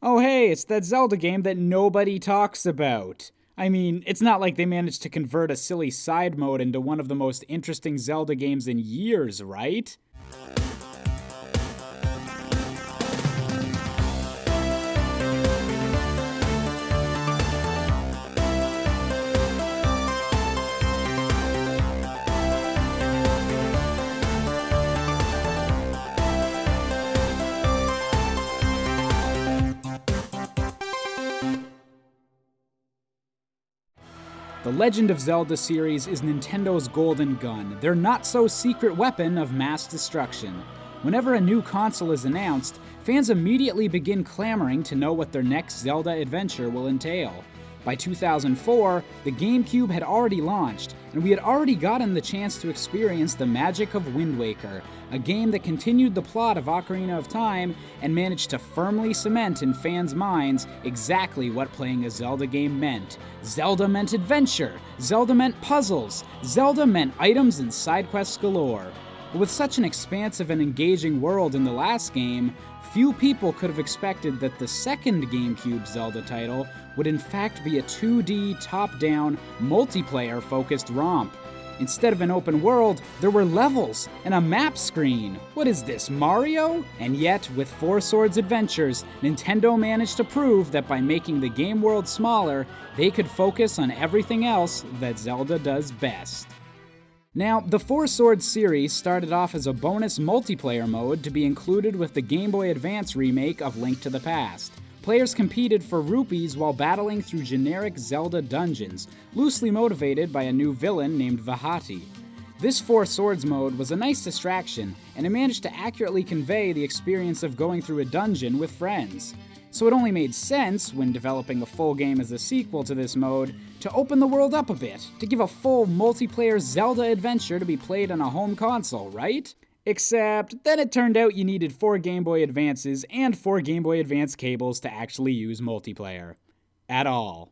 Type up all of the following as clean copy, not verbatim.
Oh hey, it's that Zelda game that nobody talks about. I mean, it's not like they managed to convert a silly side mode into one of the most interesting Zelda games in years, right? The Legend of Zelda series is Nintendo's golden gun, their not-so-secret weapon of mass destruction. Whenever a new console is announced, fans immediately begin clamoring to know what their next Zelda adventure will entail. By 2004, the GameCube had already launched, and we had already gotten the chance to experience the magic of Wind Waker, a game that continued the plot of Ocarina of Time and managed to firmly cement in fans' minds exactly what playing a Zelda game meant. Zelda meant adventure, Zelda meant puzzles, Zelda meant items and side quests galore. But with such an expansive and engaging world in the last game, few people could have expected that the second GameCube Zelda title would in fact be a 2D, top-down, multiplayer-focused romp. Instead of an open world, there were levels and a map screen. What is this, Mario? And yet, with Four Swords Adventures, Nintendo managed to prove that by making the game world smaller, they could focus on everything else that Zelda does best. Now, the Four Swords series started off as a bonus multiplayer mode to be included with the Game Boy Advance remake of Link to the Past. Players competed for rupees while battling through generic Zelda dungeons, loosely motivated by a new villain named Vahati. This Four Swords mode was a nice distraction, and it managed to accurately convey the experience of going through a dungeon with friends. So it only made sense, when developing a full game as a sequel to this mode, to open the world up a bit, to give a full multiplayer Zelda adventure to be played on a home console, right? Except, then it turned out you needed 4 Game Boy Advances and 4 Game Boy Advance cables to actually use multiplayer. At all.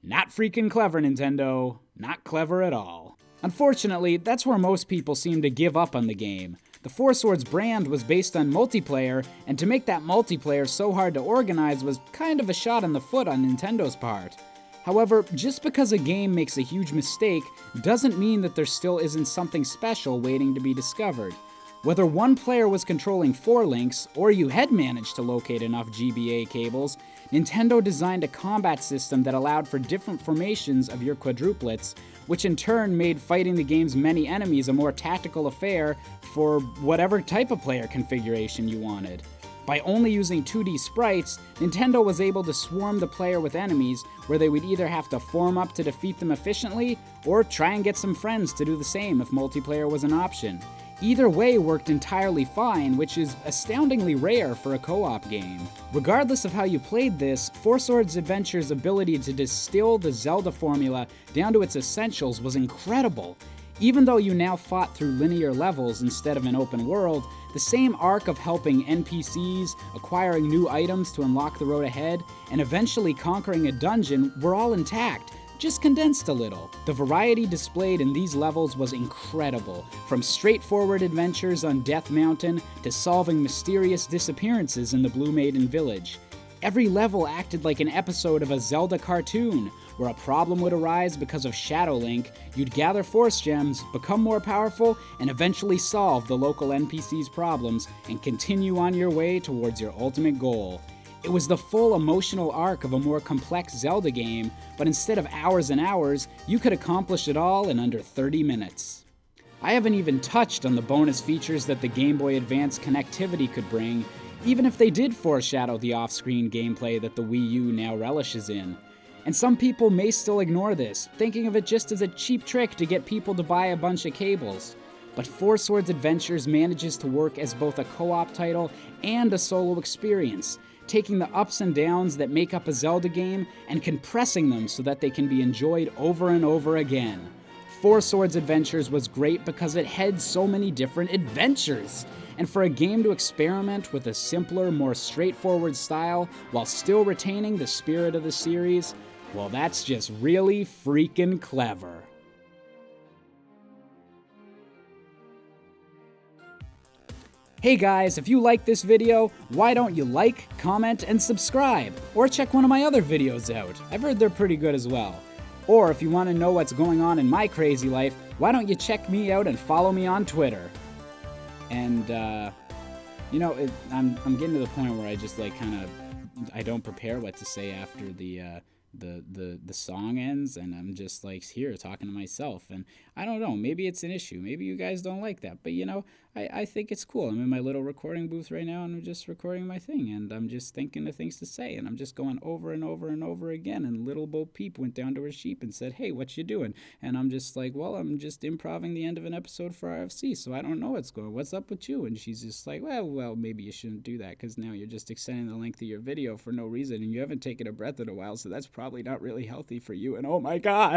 Not freaking clever, Nintendo. Not clever at all. Unfortunately, that's where most people seem to give up on the game. The Four Swords brand was based on multiplayer, and to make that multiplayer so hard to organize was kind of a shot in the foot on Nintendo's part. However, just because a game makes a huge mistake doesn't mean that there still isn't something special waiting to be discovered. Whether one player was controlling 4 links, or you had managed to locate enough GBA cables, Nintendo designed a combat system that allowed for different formations of your quadruplets, which in turn made fighting the game's many enemies a more tactical affair for whatever type of player configuration you wanted. By only using 2D sprites, Nintendo was able to swarm the player with enemies where they would either have to form up to defeat them efficiently, or try and get some friends to do the same if multiplayer was an option. Either way worked entirely fine, which is astoundingly rare for a co-op game. Regardless of how you played this, Four Swords Adventure's ability to distill the Zelda formula down to its essentials was incredible. Even though you now fought through linear levels instead of an open world, the same arc of helping NPCs, acquiring new items to unlock the road ahead, and eventually conquering a dungeon were all intact, just condensed a little. The variety displayed in these levels was incredible, from straightforward adventures on Death Mountain to solving mysterious disappearances in the Blue Maiden Village. Every level acted like an episode of a Zelda cartoon, where a problem would arise because of Shadow Link, you'd gather Force Gems, become more powerful, and eventually solve the local NPC's problems and continue on your way towards your ultimate goal. It was the full emotional arc of a more complex Zelda game, but instead of hours and hours, you could accomplish it all in under 30 minutes. I haven't even touched on the bonus features that the Game Boy Advance connectivity could bring, even if they did foreshadow the off-screen gameplay that the Wii U now relishes in. And some people may still ignore this, thinking of it just as a cheap trick to get people to buy a bunch of cables. But Four Swords Adventures manages to work as both a co-op title and a solo experience, taking the ups and downs that make up a Zelda game and compressing them so that they can be enjoyed over and over again. Four Swords Adventures was great because it had so many different adventures, and for a game to experiment with a simpler, more straightforward style while still retaining the spirit of the series, well, that's just really freaking clever. Hey guys, if you like this video, why don't you like, comment, and subscribe? Or check one of my other videos out. I've heard they're pretty good as well. Or if you want to know what's going on in my crazy life, why don't you check me out and follow me on Twitter? And, I'm getting to the point where I just I don't prepare what to say after the song ends, and I'm just here talking to myself, and I don't know, maybe it's an issue, maybe you guys don't like that, but I think it's cool. I'm in my little recording booth right now, and I'm just recording my thing, and I'm just thinking of things to say, and I'm just going over and over and over again. And little Bo Peep went down to her sheep and said, "Hey, what you doing?" And I'm just well, I'm just improving the end of an episode for RFC, so I don't know what's up with you. And she's just well, maybe you shouldn't do that, because now you're just extending the length of your video for no reason, and you haven't taken a breath in a while, so that's probably not really healthy for you. And oh my god.